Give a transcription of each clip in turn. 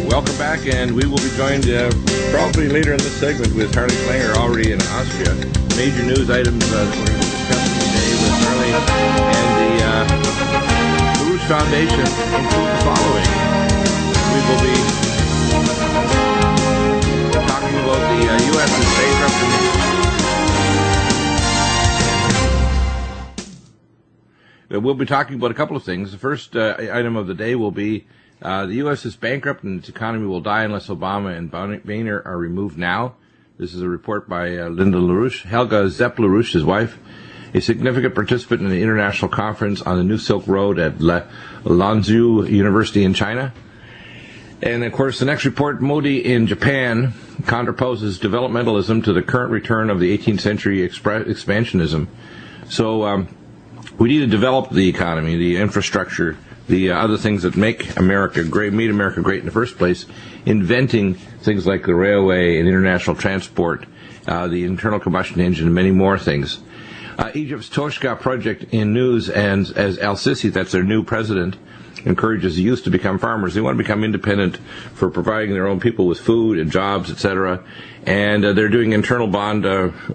Welcome back, and we will be joined probably later in this segment with Harley Klanger, already in Austria. Major news items that we're going to be discussing today with Harley and the LaRouche Foundation include the following. We will be talking about the U.S.'s bankruptcy. We'll be talking about a couple of things. The first item of the day will be the U.S. is bankrupt and its economy will die unless Obama and Boehner are removed now. This is a report by Linda LaRouche. Helga Zepp LaRouche, his wife, a significant participant in the international conference on the New Silk Road at Lanzhou University in China. And, of course, the next report, Modi in Japan contraposes developmentalism to the current return of the 18th century expansionism. So we need to develop the economy, the infrastructure, the other things that make America great, made America great in the first place, inventing things like the railway and international transport, the internal combustion engine, and many more things. Egypt's Toshka project in news, and as Al-Sisi, that's their new president, encourages the youth to become farmers. They want to become independent for providing their own people with food and jobs, etc. And they're doing internal bond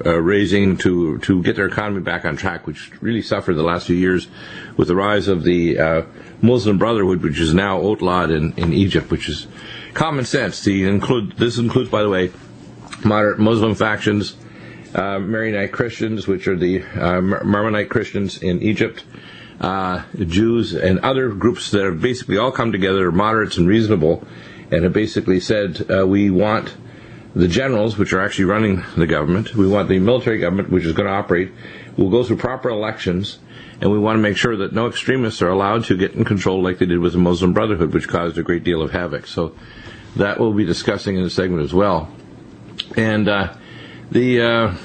raising to get their economy back on track, which really suffered the last few years with the rise of the Muslim Brotherhood, which is now outlawed in Egypt, which is common sense. This includes, by the way, moderate Muslim factions, Maronite Christians, which are the Marmonite Christians in Egypt, Jews, and other groups that have basically all come together, moderates and reasonable, and have basically said, we want the generals, which are actually running the government, we want the military government, which is going to operate, we'll go through proper elections, and we want to make sure that no extremists are allowed to get in control like they did with the Muslim Brotherhood, which caused a great deal of havoc. So that we'll be discussing in the segment as well. And the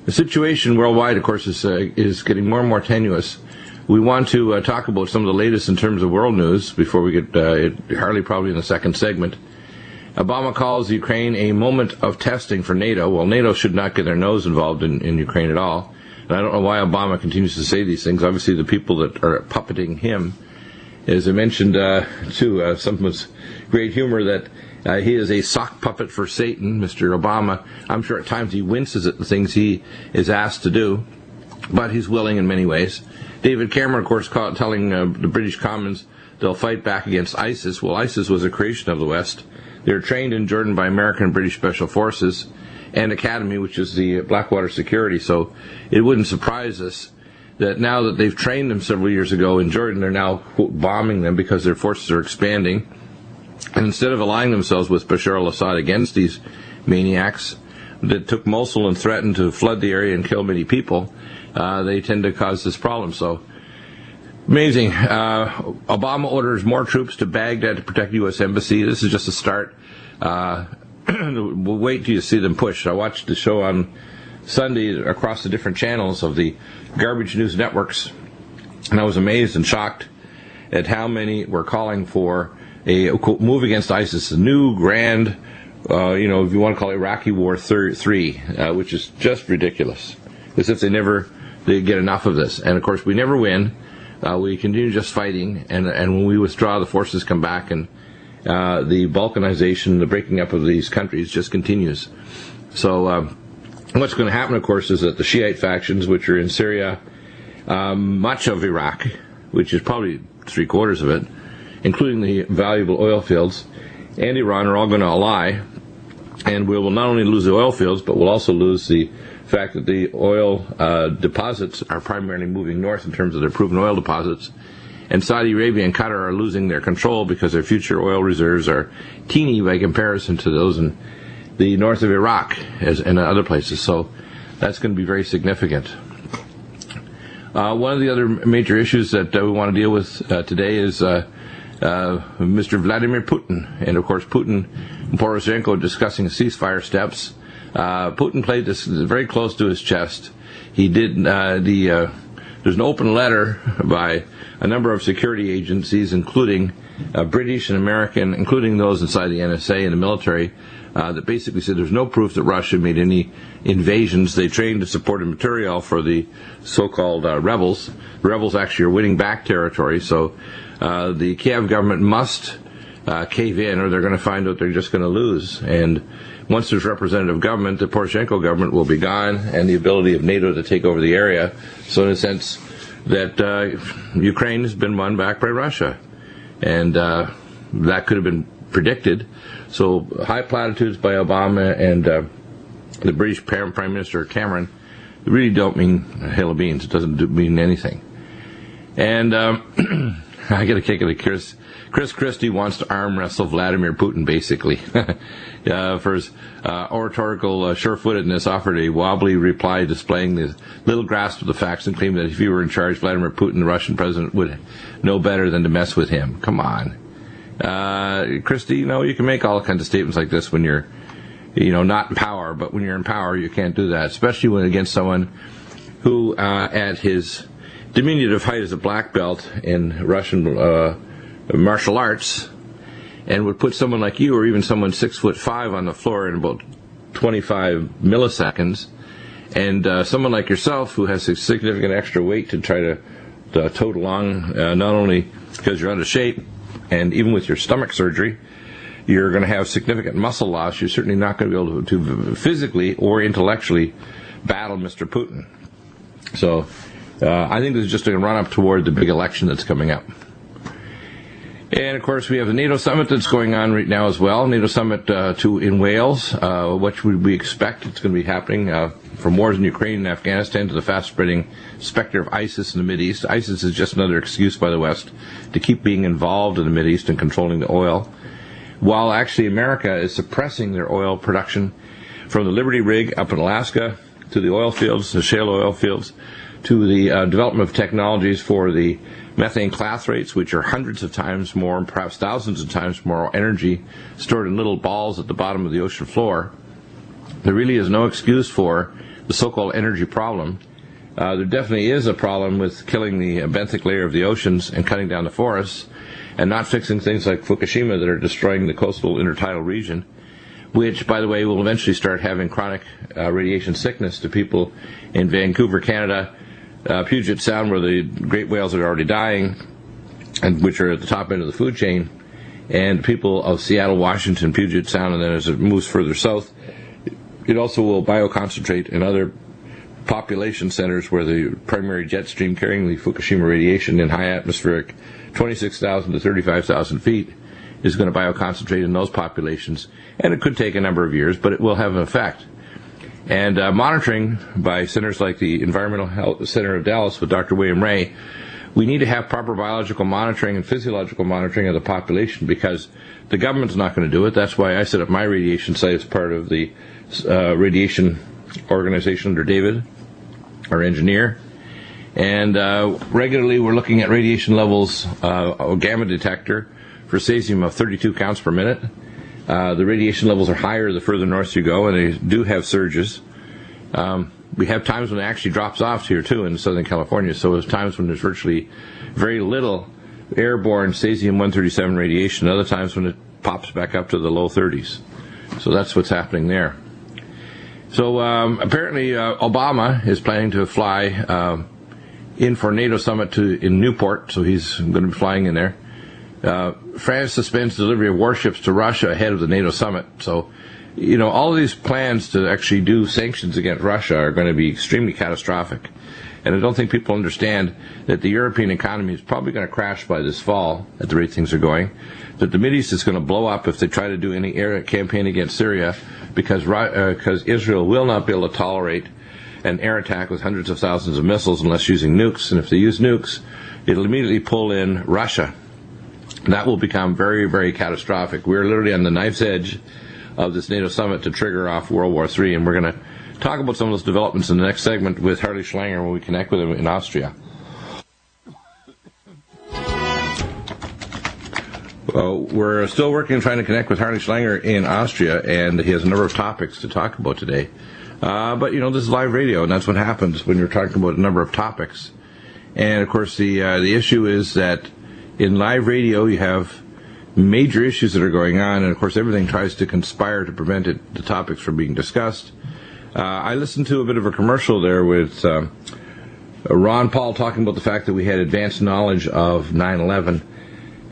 situation worldwide, of course, is getting more and more tenuous. We want to talk about some of the latest in terms of world news before we get Harley probably in the second segment. Obama calls Ukraine a moment of testing for NATO. Well, NATO should not get their nose involved in Ukraine at all. And I don't know why Obama continues to say these things. Obviously, the people that are puppeting him, as I mentioned to someone's great humor, that he is a sock puppet for Satan, Mr. Obama. I'm sure at times he winces at the things he is asked to do, but he's willing in many ways. David Cameron, of course, telling the British Commons they'll fight back against ISIS. Well, ISIS was a creation of the West. They were trained in Jordan by American and British Special Forces and Academy, which is the Blackwater Security. So it wouldn't surprise us that now that they've trained them several years ago in Jordan, they're now, quote, bombing them because their forces are expanding. And instead of allying themselves with Bashar al-Assad against these maniacs that took Mosul and threatened to flood the area and kill many people, they tend to cause this problem. So, amazing. Obama orders more troops to Baghdad to protect U.S. Embassy. This is just a start. We'll wait till you see them push. I watched the show on Sunday across the different channels of the garbage news networks, and I was amazed and shocked at how many were calling for a move against ISIS, a new grand, if you want to call it Iraqi War 3, which is just ridiculous. As if they get enough of this. And of course, we never win. We continue just fighting, and when we withdraw, the forces come back, and the balkanization, the breaking up of these countries just continues. So what's going to happen, of course, is that the Shiite factions, which are in Syria, much of Iraq, which is probably 3/4 of it, including the valuable oil fields, and Iran are all going to ally, and we will not only lose the oil fields, but we'll also lose the fact that the oil deposits are primarily moving north in terms of their proven oil deposits, and Saudi Arabia and Qatar are losing their control because their future oil reserves are teeny by comparison to those in the north of Iraq and other places. So that's going to be very significant. One of the other major issues that we want to deal with today is Mr. Vladimir Putin. And, of course, Putin and Poroshenko discussing ceasefire steps. Putin played this very close to his chest. He did there's an open letter by a number of security agencies, including British and American, including those inside the NSA and the military, that basically said there's no proof that Russia made any invasions. They trained to support a material for the so-called rebels. The rebels actually are winning back territory, so the Kiev government must cave in, or they're going to find out they're just going to lose. And once there's representative government, the Poroshenko government will be gone, and the ability of NATO to take over the area. So in a sense that Ukraine has been won back by Russia. And that could have been predicted. So high platitudes by Obama and the British Prime Minister Cameron really don't mean a hill of beans. It doesn't mean anything. And I get a kick out of Chris Christie wants to arm wrestle Vladimir Putin, basically. For his oratorical sure-footedness, offered a wobbly reply displaying the little grasp of the facts and claimed that if he were in charge, Vladimir Putin, the Russian president, would know better than to mess with him. Come on. Christie, you can make all kinds of statements like this when you're, not in power, but when you're in power, you can't do that, especially when against someone who, at his diminutive height as a black belt in Russian martial arts, and would put someone like you, or even someone 6'5" on the floor in about 25 milliseconds, and someone like yourself who has a significant extra weight to try to tote along, not only because you're out of shape, and even with your stomach surgery, you're going to have significant muscle loss. You're certainly not going to be able to physically or intellectually battle Mr. Putin. So I think this is just a run-up toward the big election that's coming up. And, of course, we have the NATO summit that's going on right now as well. NATO summit in Wales. What would we expect? It's going to be happening from wars in Ukraine and Afghanistan to the fast-spreading specter of ISIS in the Mideast. ISIS is just another excuse by the West to keep being involved in the Mideast and controlling the oil, while actually America is suppressing their oil production from the Liberty rig up in Alaska to the oil fields, the shale oil fields, to the development of technologies for the methane clathrates, which are hundreds of times more, perhaps thousands of times more energy stored in little balls at the bottom of the ocean floor. There really is no excuse for the so-called energy problem. There definitely is a problem with killing the benthic layer of the oceans and cutting down the forests, and not fixing things like Fukushima that are destroying the coastal intertidal region, which, by the way, will eventually start having chronic radiation sickness to people in Vancouver, Canada, Puget Sound, where the great whales are already dying, and which are at the top end of the food chain, and people of Seattle, Washington, Puget Sound, and then as it moves further south, it also will bioconcentrate in other population centers where the primary jet stream carrying the Fukushima radiation in high atmospheric 26,000 to 35,000 feet is going to bioconcentrate in those populations, and it could take a number of years, but it will have an effect. And monitoring by centers like the Environmental Health Center of Dallas with Dr. William Ray, we need to have proper biological monitoring and physiological monitoring of the population, because the government's not going to do it. That's why I set up my radiation site as part of the radiation organization under David, our engineer. And regularly we're looking at radiation levels, a gamma detector for cesium of 32 counts per minute. The radiation levels are higher the further north you go, and they do have surges. We have times when it actually drops off here, too, in Southern California. So there's times when there's virtually very little airborne cesium-137 radiation, other times when it pops back up to the low 30s. So that's what's happening there. So apparently Obama is planning to fly in for a NATO summit in Newport, so he's going to be flying in there. France suspends delivery of warships to Russia ahead of the NATO summit. So, all of these plans to actually do sanctions against Russia are going to be extremely catastrophic. And I don't think people understand that the European economy is probably going to crash by this fall at the rate things are going, that the Mideast is going to blow up if they try to do any air campaign against Syria, because Israel will not be able to tolerate an air attack with hundreds of thousands of missiles unless using nukes. And if they use nukes, it'll immediately pull in Russia. That will become very, very catastrophic. We're literally on the knife's edge of this NATO summit to trigger off World War III, and we're going to talk about some of those developments in the next segment with Harley Schlanger when we connect with him in Austria. We're still working trying to connect with Harley Schlanger in Austria, and he has a number of topics to talk about today. But, this is live radio, and that's what happens when you're talking about a number of topics. And, of course, the issue is that in live radio, you have major issues that are going on, and of course everything tries to conspire to prevent the topics from being discussed. I listened to a bit of a commercial there with Ron Paul talking about the fact that we had advanced knowledge of 9/11,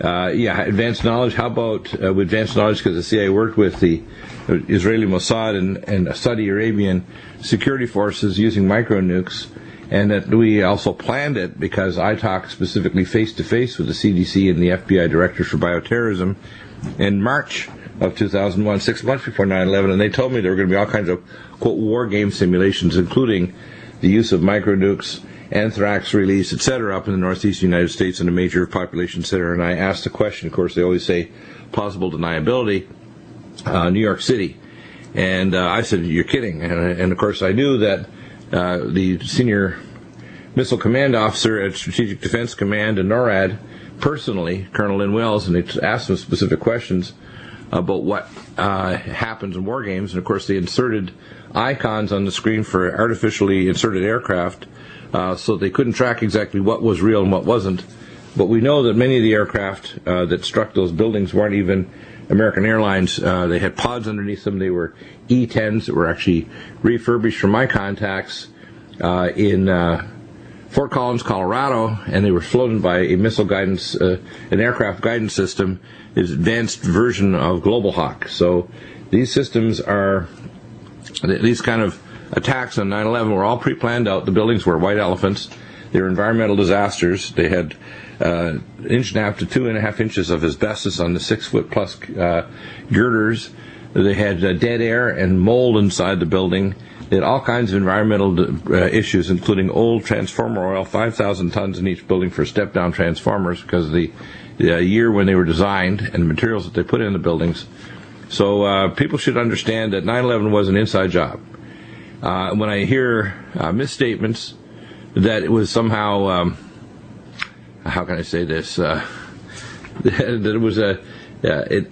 Advanced knowledge. How about with advanced knowledge, because the CIA worked with the Israeli Mossad and Saudi Arabian security forces using micro-nukes, and that we also planned it because I talked specifically face-to-face with the CDC and the FBI directors for bioterrorism in March of 2001, 6 months before 9/11, and they told me there were going to be all kinds of, quote, war game simulations, including the use of micro-nukes, anthrax release, etc., up in the northeast United States in a major population center. And I asked the question, of course, they always say plausible deniability, New York City. And I said, you're kidding. And of course, I knew that the senior missile command officer at Strategic Defense Command and NORAD, personally, Colonel Lynn Wells, and they asked him specific questions about what happens in war games. And of course, they inserted icons on the screen for artificially inserted aircraft, so they couldn't track exactly what was real and what wasn't. But we know that many of the aircraft that struck those buildings weren't even American Airlines. They had pods underneath them. They were E-10s that were actually refurbished from my contacts in Fort Collins, Colorado, and they were flown by a missile guidance, an aircraft guidance system, is advanced version of Global Hawk. So these systems are, these kind of attacks on 9/11 were all pre-planned out. The buildings were white elephants. They were environmental disasters. They had inch and a half to 2.5 inches of asbestos on the 6-foot plus girders. They had dead air and mold inside the building. They had all kinds of environmental issues, including old transformer oil, 5,000 tons in each building for step-down transformers because of the year when they were designed and the materials that they put in the buildings. So people should understand that 9/11 was an inside job. When I hear misstatements that it was somehow, how can I say this, that it was an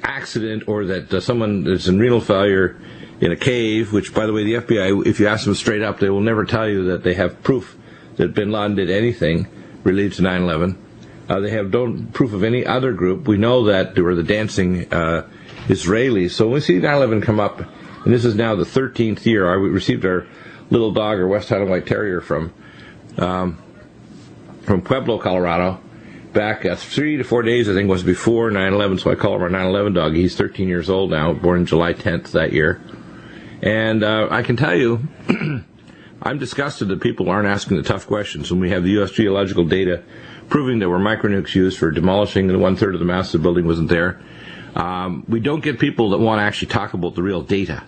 accident, or that someone is in renal failure in a cave, which, by the way, the FBI, if you ask them straight up, they will never tell you that they have proof that bin Laden did anything related to 9/11. They have no proof of any other group. We know that there were the dancing Israelis. So when we see 9/11 come up, and this is now the 13th year, we received our little dog, our West Highland White Terrier, from Pueblo, Colorado, back 3 to 4 days, I think, was before 9/11, so I call him our 9/11 dog. He's 13 years old now, born July 10th that year. And I can tell you, I'm disgusted that people aren't asking the tough questions when we have the U.S. geological data proving there were micronukes used for demolishing, and 1/3 of the mass of the building wasn't there. We don't get people that want to actually talk about the real data.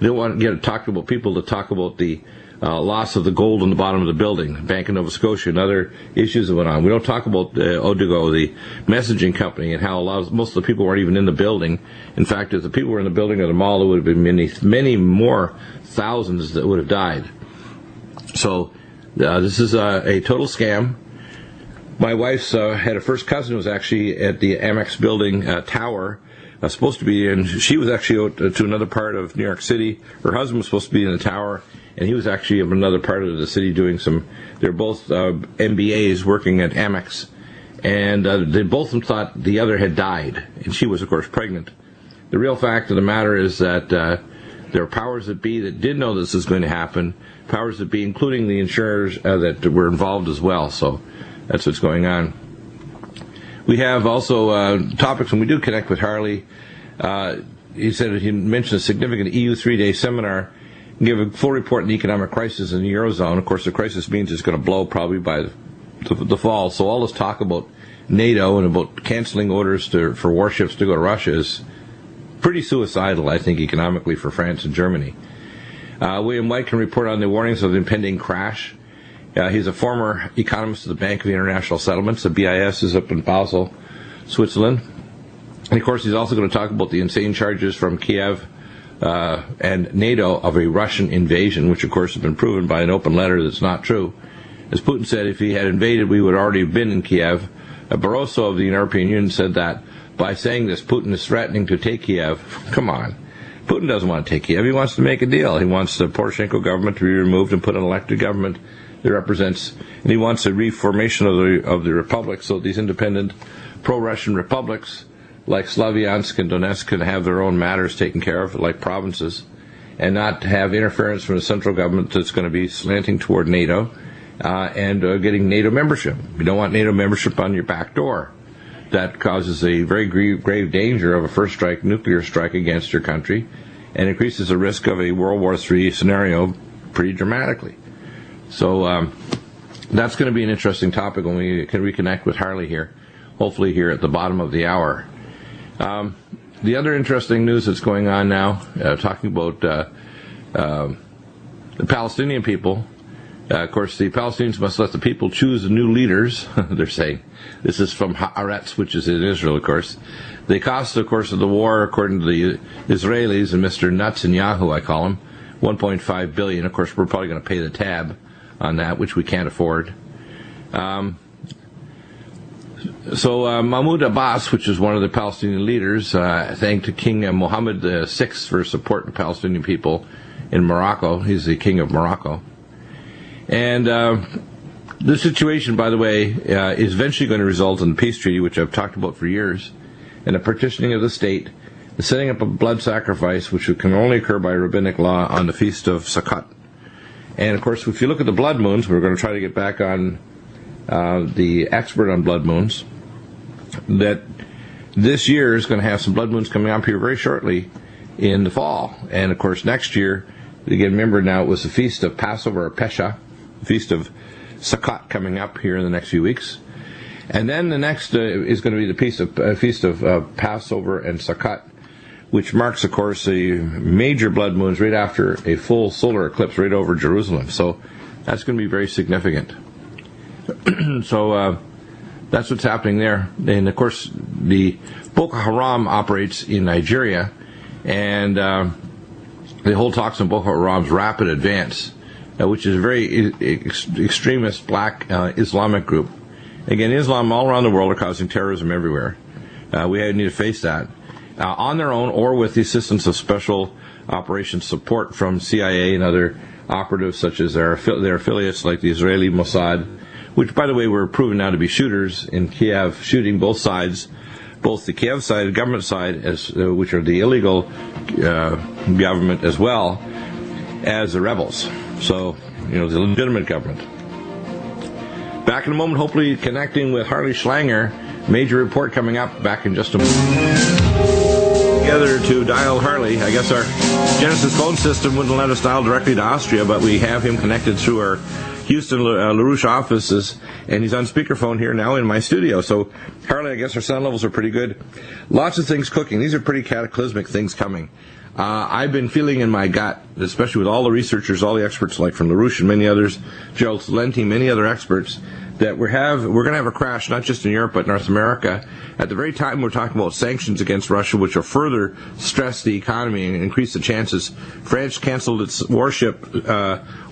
They don't want to get talk about people that talk about the loss of the gold on the bottom of the building, Bank of Nova Scotia, and other issues that went on. We don't talk about Odigo, the messaging company, and how most of the people weren't even in the building. In fact, if the people were in the building or the mall, there would have been many more thousands that would have died. So this is a total scam. My wife's had a first cousin who was actually at the Amex building tower, supposed to be in. She was actually out to another part of New York City. Her husband was supposed to be in the tower, and he was actually in another part of the city doing some. They're both MBAs working at Amex, and they both thought the other had died, and she was, of course, pregnant. The real fact of the matter is that there are powers that be that did know this was going to happen, powers that be, including the insurers that were involved as well. So that's what's going on. We have also topics when we do connect with Harley. He said he mentioned a significant EU 3-day seminar and give a full report on the economic crisis in the Eurozone. Of course, the crisis means it's going to blow probably by the fall. So all this talk about NATO and about canceling orders for warships to go to Russia is pretty suicidal, I think, economically for France and Germany. William White can report on the warnings of the impending crash. He's a former economist of the Bank of International Settlements. The BIS is up in Basel, Switzerland. And, of course, he's also going to talk about the insane charges from Kiev and NATO of a Russian invasion, which, of course, has been proven by an open letter that's not true. As Putin said, if he had invaded, we would already have been in Kiev. Barroso of the European Union said that by saying this, Putin is threatening to take Kiev. Come on. Putin doesn't want to take Kiev. He wants to make a deal. He wants the Poroshenko government to be removed and put an elected government that represents, and he wants a reformation of the republic, so these independent pro-Russian republics like Slavyansk and Donetsk can have their own matters taken care of, like provinces, and not have interference from the central government that's going to be slanting toward NATO and getting NATO membership. You don't want NATO membership on your back door. that causes a very grave danger of a first strike, nuclear strike against your country, and increases the risk of a World War III scenario pretty dramatically. So that's going to be an interesting topic when we can reconnect with Harley here, hopefully here at the bottom of the hour. The other interesting news that's going on now, talking about the Palestinian people. Of course, the Palestinians must let the people choose the new leaders, they're saying. This is from Haaretz, which is in Israel, of course. The cost, of course, of the war, according to the Israelis and Mr. Netanyahu, I call him, $1.5 billion. Of course, we're probably going to pay the tab on that, which we can't afford. So Mahmoud Abbas, which is one of the Palestinian leaders, thanked King Mohammed VI for support the Palestinian people in Morocco. He's the king of Morocco. And this situation, by the way, is eventually going to result in the peace treaty, which I've talked about for years, and a partitioning of the state, the setting up a blood sacrifice, which can only occur by rabbinic law on the feast of Sukkot. And, of course, if you look at the blood moons, we're going to try to get back on the expert on blood moons, that this year is going to have some blood moons coming up here very shortly in the fall. And, of course, next year, again, remember now, it was the feast of Passover, or Pesha, the feast of Sukkot coming up here in the next few weeks. And then the next is going to be the feast of Passover and Sukkot, which marks, of course, a major blood moons right after a full solar eclipse right over Jerusalem. So that's going to be very significant. So that's what's happening there. And, of course, the Boko Haram operates in Nigeria, and the whole talks on Boko Haram's rapid advance, which is a very extremist black Islamic group. Again, Islam all around the world are causing terrorism everywhere. We need to face that. On their own or with the assistance of special operations support from CIA and other operatives such as their affiliates like the Israeli Mossad, which, by the way, were proven now to be shooters in Kiev, shooting both sides, both the Kiev side, the government side, which are the illegal government, as well as the rebels. So, the legitimate government. Back in a moment, hopefully connecting with Harley Schlanger. Major report coming up back in just a moment. Together to dial Harley. I guess our Genesis phone system wouldn't let us dial directly to Austria, but we have him connected through our Houston LaRouche offices, and he's on speakerphone here now in my studio. So, Harley, I guess our sound levels are pretty good. Lots of things cooking. These are pretty cataclysmic things coming. I've been feeling in my gut, especially with all the researchers, all the experts like from LaRouche and many others, Gerald Salenti, many other experts, that we're going to have a crash not just in Europe but North America at the very time we're talking about sanctions against Russia, which will further stress the economy and increase the chances. France canceled its warship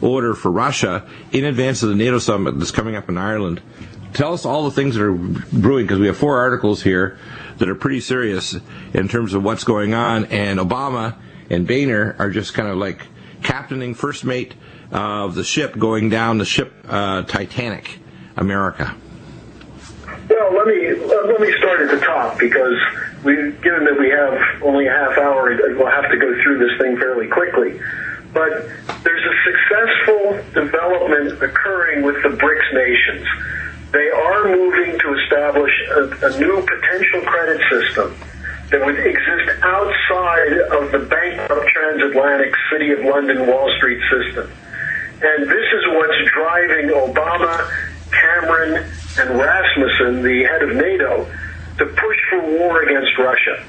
order for Russia in advance of the NATO summit that's coming up in Ireland. Tell us all the things that are brewing, because we have 4 articles here that are pretty serious in terms of what's going on, and Obama and Boehner are just kind of like captaining first mate of the ship going down the ship Titanic, America. Well, let me start at the top, because given that we have only a half hour, we'll have to go through this thing fairly quickly. But there's a successful development occurring with the BRICS nations. They are moving to establish a new potential credit system that would exist outside of the bankrupt transatlantic City of London Wall Street system. And this is what's driving Obama, Cameron, and Rasmussen, the head of NATO, to push for war against Russia.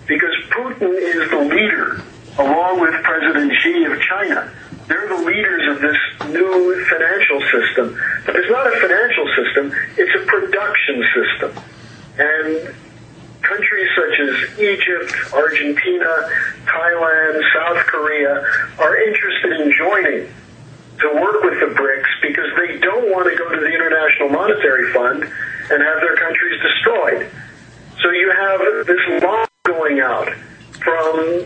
Because Putin is the leader, along with President Xi of China. They're the leaders of this new financial system. But it's not a financial system, it's a production system. And countries such as Egypt, Argentina, Thailand, South Korea are interested in joining to work with the BRICS because they don't want to go to the International Monetary Fund and have their countries destroyed. So you have this law going out from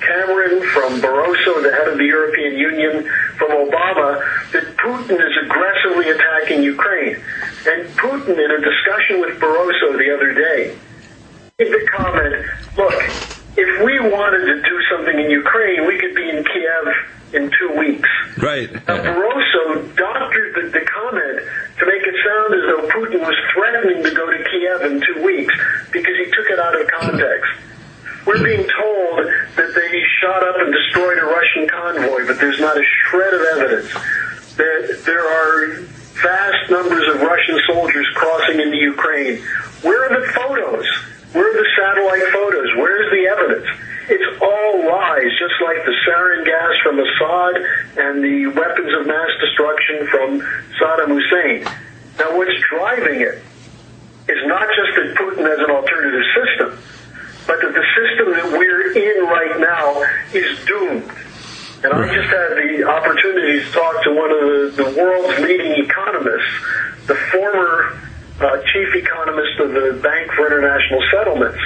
Cameron, from Barroso, the head of the European Union, from Obama, that Putin is aggressively attacking Ukraine. And Putin, in a discussion with Barroso the other day, made the comment, look, if we wanted to do something in Ukraine, we could be in Kiev in 2 weeks. Right. Now, Barroso doctored the comment to to make it sound as though Putin was threatening to go to Kiev in 2 weeks because he took it out of context. We're being told that they shot up and destroyed a Russian convoy, but there's not a shred of evidence. There are vast numbers of Russian soldiers crossing into Ukraine. Where are the photos? Where are the satellite photos? Where's the evidence? It's all lies, just like the sarin gas from Assad and the weapons of mass destruction from Saddam Hussein. Now, what's driving it is not just that Putin has an alternative system, but that the system that we're in right now is doomed. And I just had the opportunity to talk to one of the world's leading economists, the former chief economist of the Bank for International Settlements.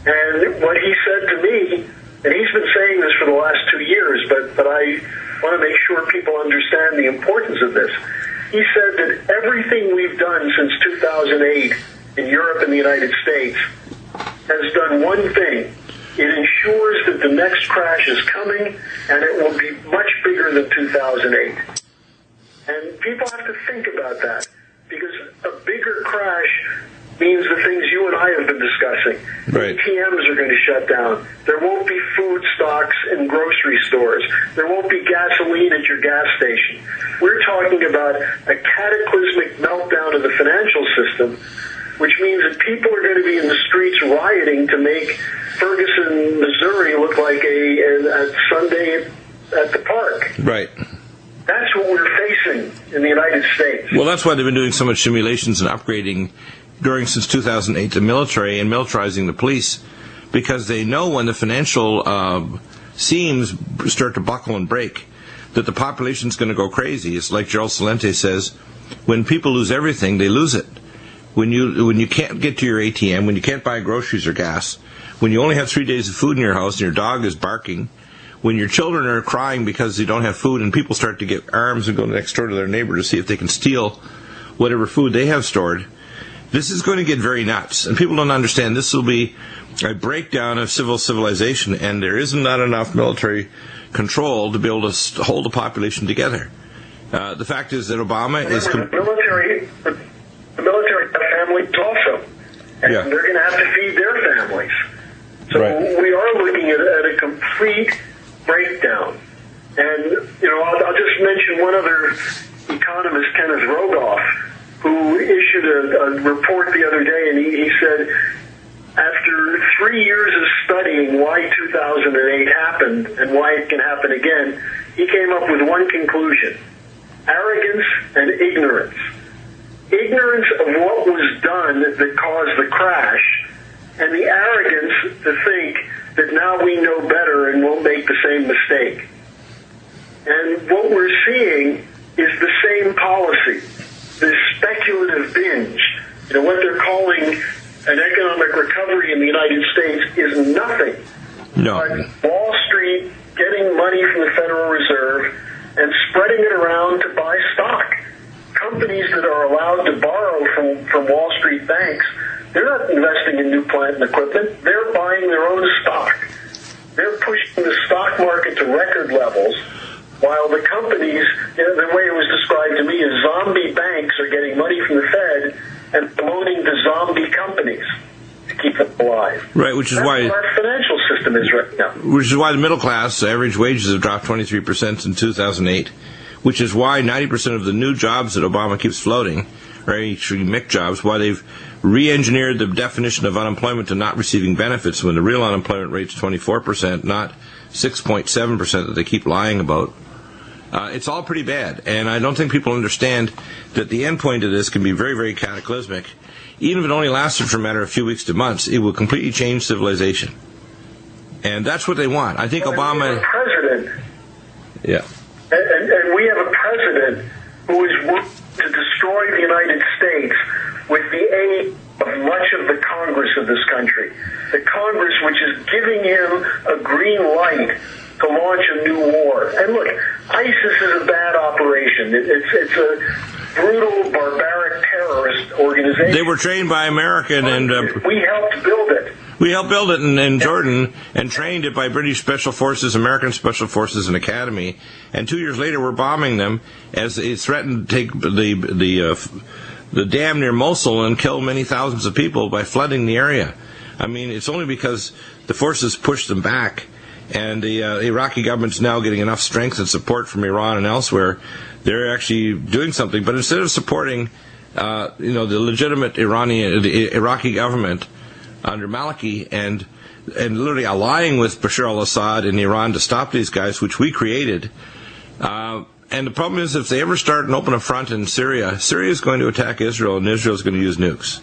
And what he said to me, and he's been saying this for the last 2 years, but I want to make sure people understand the importance of this. He said that everything we've done since 2008 in Europe and the United States has done one thing. It ensures that the next crash is coming, and it will be much bigger than 2008. And people have to think about that, because a bigger crash means the things you and I have been discussing. Right. ATMs are going to shut down. There won't be food stocks in grocery stores. There won't be gasoline at your gas station. We're talking about a cataclysmic meltdown of the financial system, which means that people are going to be in the streets rioting to make Ferguson, Missouri look like a Sunday at the park. Right. That's what we're facing in the United States. Well, that's why they've been doing so much simulations and upgrading since 2008 the military and militarizing the police, because they know when the financial seams start to buckle and break, that the population's going to go crazy. It's like Gerald Celente says, when people lose everything, they lose it. When you can't get to your ATM, when you can't buy groceries or gas, when you only have 3 days of food in your house and your dog is barking, when your children are crying because they don't have food and people start to get arms and go next door to their neighbor to see if they can steal whatever food they have stored, this is going to get very nuts. And people don't understand this will be a breakdown of civilization, and there isn't not enough military control to be able to hold the population together. The fact is that Obama is... The military have families also, and they're going to have to feed their families. So we are looking at a complete breakdown. And, I'll just mention one other economist, Kenneth Rogoff, who issued a report the other day, and he said, after 3 years of studying why 2008 happened and why it can happen again, he came up with one conclusion: arrogance and ignorance. Ignorance of what was done that caused the crash, and the arrogance to think that now we know better and won't make the same mistake. And what we're seeing is the same policy, this speculative binge. What they're calling an economic recovery in the United States is nothing but Wall Street getting money from the Federal Reserve and spreading it around to buy stock. Companies that are allowed to borrow from Wall Street banks, they're not investing in new plant and equipment. They're buying their own stock. They're pushing the stock market to record levels, while the companies, the way it was described to me, is zombie banks are getting money from the Fed and loaning to zombie companies to keep them alive. Right, which is why our financial system is right now. Which is why the middle class average wages have dropped 23% in 2008. Which is why 90% of the new jobs that Obama keeps floating are actually MIC jobs, why they've re-engineered the definition of unemployment to not receiving benefits when the real unemployment rate's 24%, not 6.7% that they keep lying about. It's all pretty bad, and I don't think people understand that the end point of this can be very, very cataclysmic. Even if it only lasted for a matter of a few weeks to months, it will completely change civilization. And that's what they want. I think Obama... We have a president. Yeah. And we have a president who is working to destroy the United States with the aid of much of the Congress of this country. The Congress, which is giving him a green light to launch a new war. And look, ISIS is a bad operation. It's a brutal, barbaric terrorist organization. They were trained by American and... we helped build it. We helped build it in Jordan and trained it by British Special Forces, American Special Forces, and Academy. And 2 years later, we're bombing them as it threatened to take the dam near Mosul and kill many thousands of people by flooding the area. I mean, it's only because the forces pushed them back, and the Iraqi government's now getting enough strength and support from Iran and elsewhere. They're actually doing something. But instead of supporting, the legitimate the Iraqi government under Maliki and literally allying with Bashar al-Assad in Iran to stop these guys, which we created. And the problem is, if they ever start and open a front in Syria, Syria is going to attack Israel, and Israel is going to use nukes.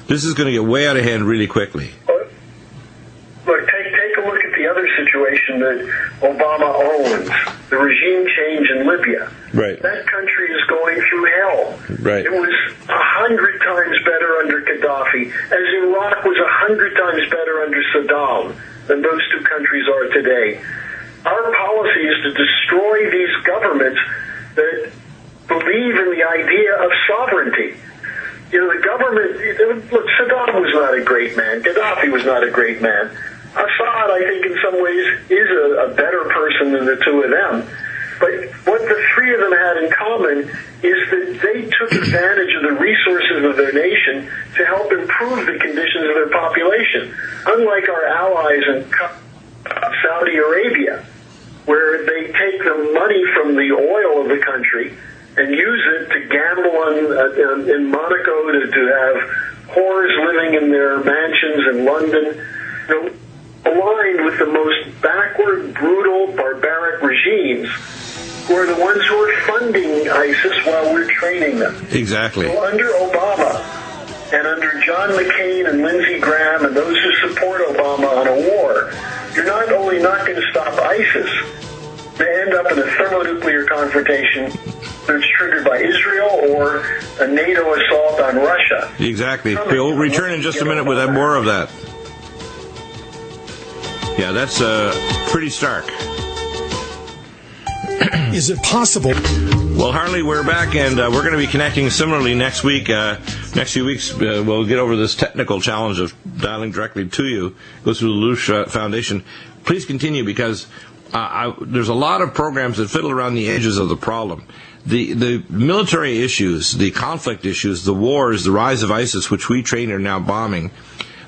This is going to get way out of hand really quickly. Look, take a look at the other situation that Obama owns, the regime change in Libya. Right. That country is going through hell. Right. It was 100 times better under Gaddafi, as Iraq was 100 times better under Saddam than those two countries are today. Our policy is to destroy these governments that believe in the idea of sovereignty. The government, look, Saddam was not a great man. Gaddafi was not a great man. Assad, I think, in some ways, is a better person than the two of them. But what the three of them had in common is that they took advantage of the resources of their nation to help improve the conditions of their population. Unlike our allies in Saudi Arabia, where they take the money from the oil of the country and use it to gamble in Monaco, to have whores living in their mansions in London, aligned with the most backward, brutal, barbaric regimes, who are the ones who are funding ISIS while we're training them. Exactly. So under Obama and under John McCain and Lindsey Graham and those who support Obama on a war, you're not only not going to stop ISIS, they end up in a thermonuclear confrontation that's triggered by Israel or a NATO assault on Russia. Exactly. We'll return in just a minute with more of that. Yeah, that's pretty stark. Is it possible? Well, Harley, we're back, and we're going to be connecting similarly next week. Next few weeks, we'll get over this technical challenge of dialing directly to you. Go through the Lush Foundation. Please continue, because there's a lot of programs that fiddle around the edges of the problem. The military issues, the conflict issues, the wars, the rise of ISIS, which we train are now bombing,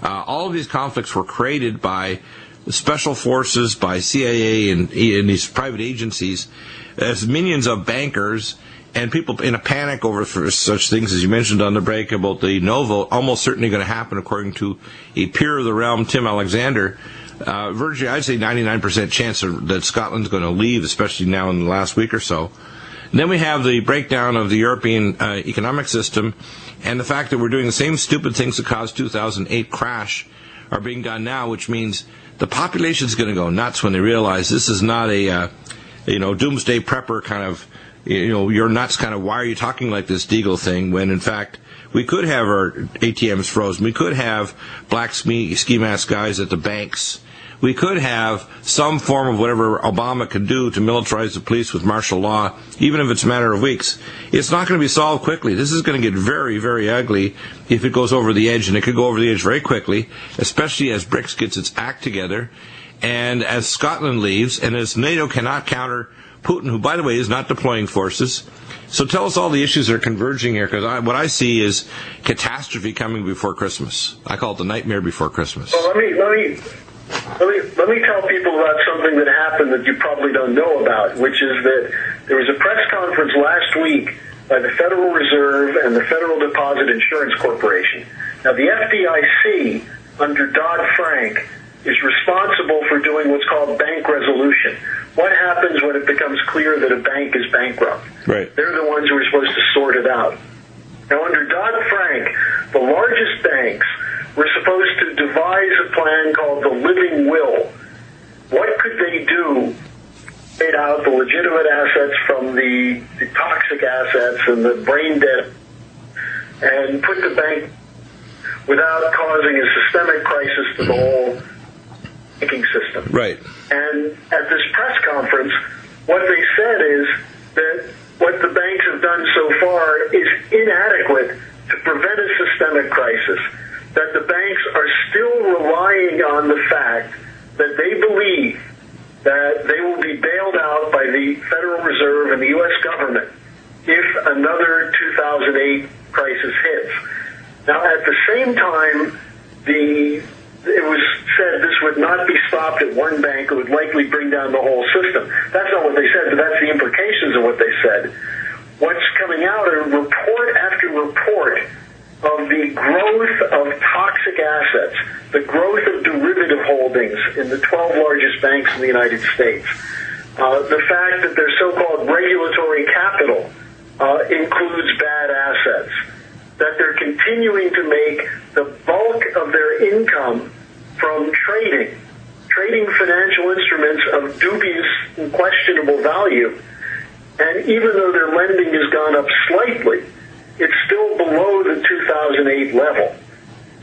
all of these conflicts were created by special forces, by CIA and these private agencies as minions of bankers and people in a panic over such things as you mentioned on the break about the no vote, almost certainly going to happen according to a peer of the realm, Tim Alexander. Virtually, I'd say 99% chance that Scotland's going to leave, especially now in the last week or so. And then we have the breakdown of the European economic system, and the fact that we're doing the same stupid things that caused 2008 crash are being done now, which means the population's going to go nuts when they realize this is not a doomsday prepper kind of, you're nuts kind of, why are you talking like this Deagle thing, when in fact we could have our ATMs frozen, we could have black ski mask guys at the banks, we could have some form of whatever Obama could do to militarize the police with martial law, even if it's a matter of weeks. It's not going to be solved quickly. This is going to get very, very ugly if it goes over the edge, and it could go over the edge very quickly, especially as BRICS gets its act together, and as Scotland leaves, and as NATO cannot counter Putin, who, by the way, is not deploying forces. So tell us all the issues that are converging here, because what I see is catastrophe coming before Christmas. I call it the nightmare before Christmas. Well, let me tell people about something that happened that you probably don't know about, which is that there was a press conference last week by the Federal Reserve and the Federal Deposit Insurance Corporation. Now, the FDIC, under Dodd-Frank, is responsible for doing what's called bank resolution. What happens when it becomes clear that a bank is bankrupt? Right. They're the ones who are supposed to sort it out. Now, under Dodd-Frank, the largest banks were supposed to devise a plan called the living will. What could they do to take out the legitimate assets from the toxic assets and the brain dead, and put the bank without causing a systemic crisis to the whole banking system? Right. And at this press conference, what they said is that what the banks have done so far is inadequate to prevent a systemic crisis, that the banks are still relying banking on the fact that they believe that they will be bailed out by the Federal Reserve and the U.S. government if another 2008 crisis hits. Now, at the same time, it was said this would not be stopped at one bank. It would likely bring down the whole system. That's not what they said, but that's the implications of what they said. What's coming out are report after report of the growth of toxic assets, the growth of derivative holdings in the 12 largest banks in the United States, the fact that their so-called regulatory capital includes bad assets, that they're continuing to make the bulk of their income from trading financial instruments of dubious and questionable value. And even though their lending has gone up slightly, it's still below the 2008 level.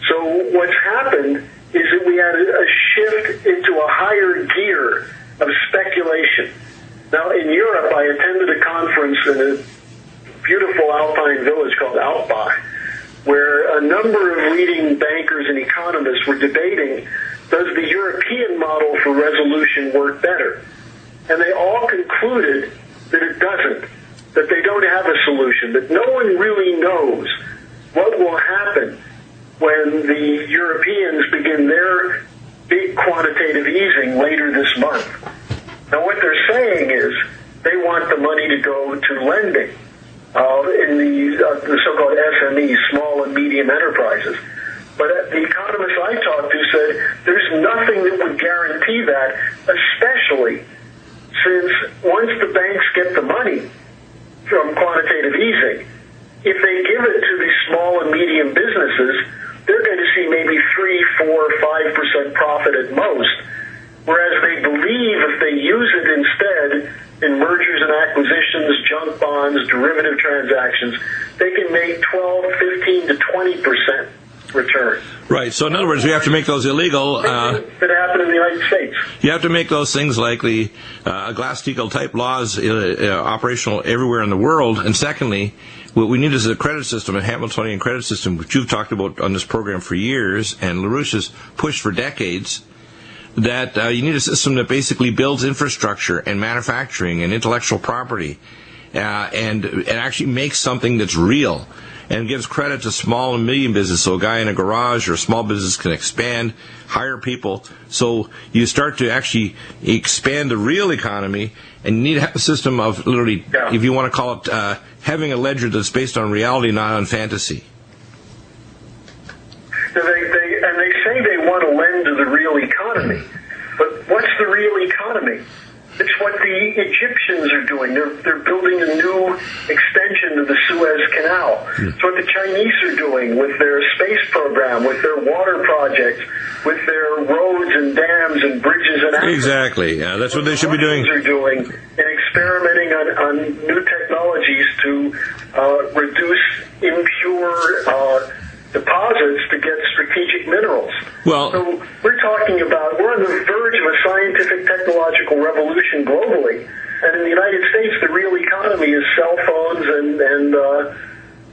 So what's happened is that we had a shift into a higher gear of speculation. Now, in Europe, I attended a conference in a beautiful alpine village called Altbach, where a number of leading bankers and economists were debating, does the European model for resolution work better? And they all concluded that it doesn't, that they don't have a solution, that no one really knows what will happen when the Europeans begin their big quantitative easing later this month. Now, what they're saying is they want the money to go to lending in the so-called SMEs, small and medium enterprises. But the economists I talked to said there's nothing that would guarantee that, especially since once the banks get the money from quantitative easing, if they give it to these small and medium businesses, they're going to see maybe 3, 4, 5% profit at most, whereas they believe if they use it instead in mergers and acquisitions, junk bonds, derivative transactions, they can make 12, 15 to 20% return. Right. So in other words, we have to make those illegal. That happened in the United States. You have to make those things like the Glass-Steagall type laws operational everywhere in the world. And secondly, what we need is a credit system, a Hamiltonian credit system, which you've talked about on this program for years, and LaRouche has pushed for decades, that you need a system that basically builds infrastructure and manufacturing and intellectual property and actually makes something that's real and gives credit to small and medium business. So a guy in a garage or a small business can expand, hire people. So you start to actually expand the real economy, and you need to have a system of literally, if you want to call it, having a ledger that's based on reality, not on fantasy. And they say they want to lend to the real economy. But what's the real economy? It's what the Egyptians are doing. They're building a new extension to the Suez Canal. It's what the Chinese are doing with their space program, with their water projects, with their roads and dams and bridges and aqueducts. Exactly. Yeah, that's what they should be doing. Are doing and experimenting on new technologies to reduce impure deposits to get strategic minerals. Well, so we're on the verge of a scientific technological revolution globally, and in the United States, the real economy is cell phones and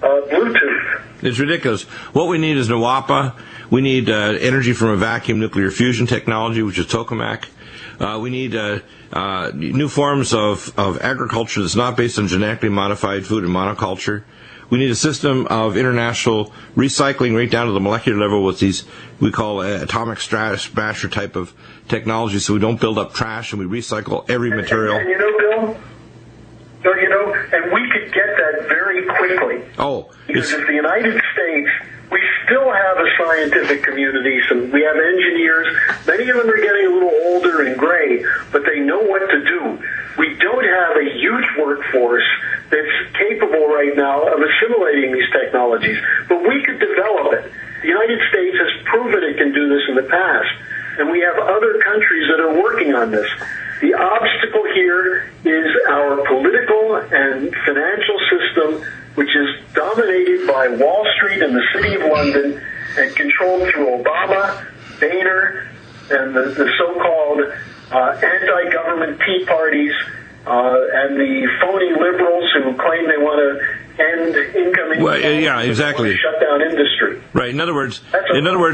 Bluetooth. It's ridiculous. What we need is NWAPA. We need energy from a vacuum nuclear fusion technology, which is tokamak. We need new forms of agriculture that's not based on genetically modified food and monoculture. We need a system of international recycling right down to the molecular level with these, we call atomic smasher type of technology, so we don't build up trash and we recycle every material. And Bill, and we could get that very quickly. Because if the United States, we still have a scientific community, we have engineers, many of them are getting a little older and gray, but they know what to do. We don't have a huge workforce that's capable right now of assimilating these technologies, but we could develop it. The United States has proven it can do this in the past, and we have other countries that are working on this. The obstacle here is our political and financial system, which is dominated by Wall Street and the City of London and controlled through Obama, Boehner, and the so-called anti-government Tea Parties and the phony liberals who claim they want to end income inequality. Well, yeah, exactly. Shut down industry. Right. In other words,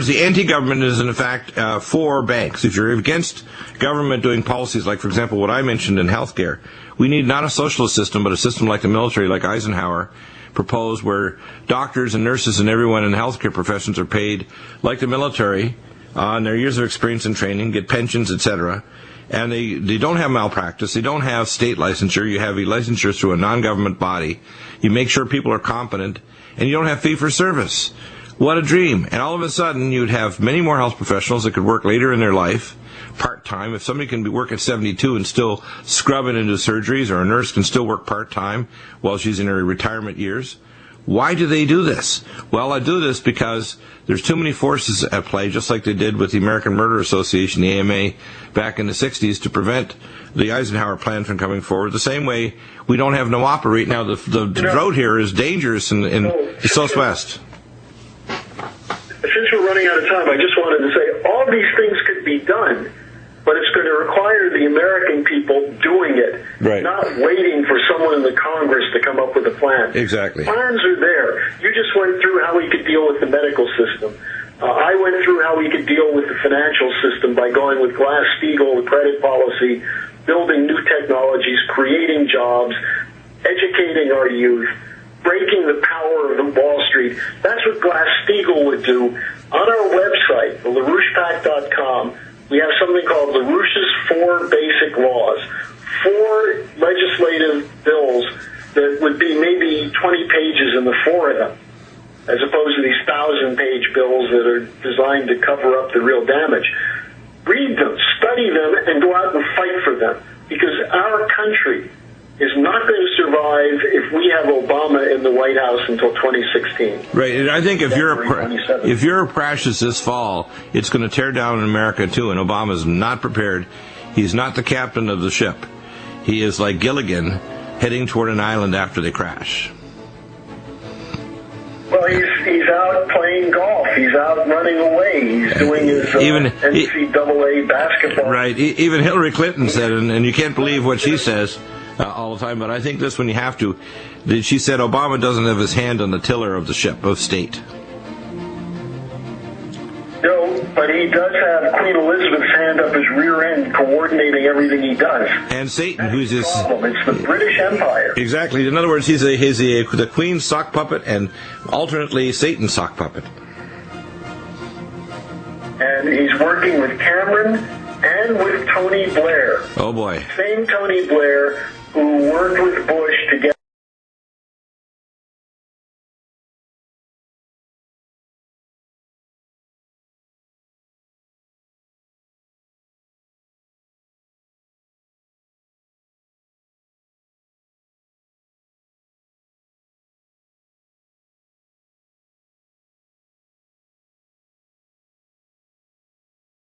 the anti-government is in fact for banks. If you're against government doing policies like, for example, what I mentioned in healthcare, we need not a socialist system, but a system like the military, like Eisenhower proposed, where doctors and nurses and everyone in the healthcare professions are paid like the military on their years of experience and training, get pensions, etc. And they don't have malpractice. They don't have state licensure. You have a licensure through a non-government body. You make sure people are competent, and you don't have fee-for-service. What a dream. And all of a sudden, you'd have many more health professionals that could work later in their life, part-time. If somebody can work at 72 and still scrub it into surgeries, or a nurse can still work part-time while she's in her retirement years, why do they do this? Well, I do this because there's too many forces at play, just like they did with the American Murder Association, the AMA, back in the 60s to prevent the Eisenhower plan from coming forward. The same way we don't have NOAPA right now. The drought here is dangerous in the Southwest. Since we're running out of time, I just wanted to say all these things could be done, but it's going to require the American people doing it, right, not waiting for someone in the Congress to come up with a plan. Exactly. Plans are there. You just went through how we could deal with the medical system. I went through how we could deal with the financial system by going with Glass-Steagall, the credit policy, building new technologies, creating jobs, educating our youth, breaking the power of the Wall Street. That's what Glass-Steagall would do. On our website, the LaRouchePAC.com, we have something called LaRouche's 4 Basic Laws. 4 legislative bills that would be maybe 20 pages in the 4 of them, as opposed to these 1,000-page bills that are designed to cover up the real damage. Read them, study them, and go out and fight for them, because our country is not going to survive if we have Obama in the White House until 2016. Right, and I think if Europe crashes this fall, it's going to tear down America too, and Obama's not prepared. He's not the captain of the ship. He is like Gilligan, heading toward an island after they crash. Well, he's out playing golf. He's out running away. He's doing his NCAA basketball. Right. Even Hillary Clinton said, and you can't believe what she says all the time, but I think this one you have to. She said Obama doesn't have his hand on the tiller of the ship of state. No, but he does have Queen Elizabeth's hand up his rear end, coordinating everything he does. And Satan, that's who's his problem. It's the British Empire. Exactly. In other words, he's the Queen's sock puppet and alternately Satan's sock puppet. And he's working with Cameron and with Tony Blair. Oh boy. Same Tony Blair who worked with Bush to get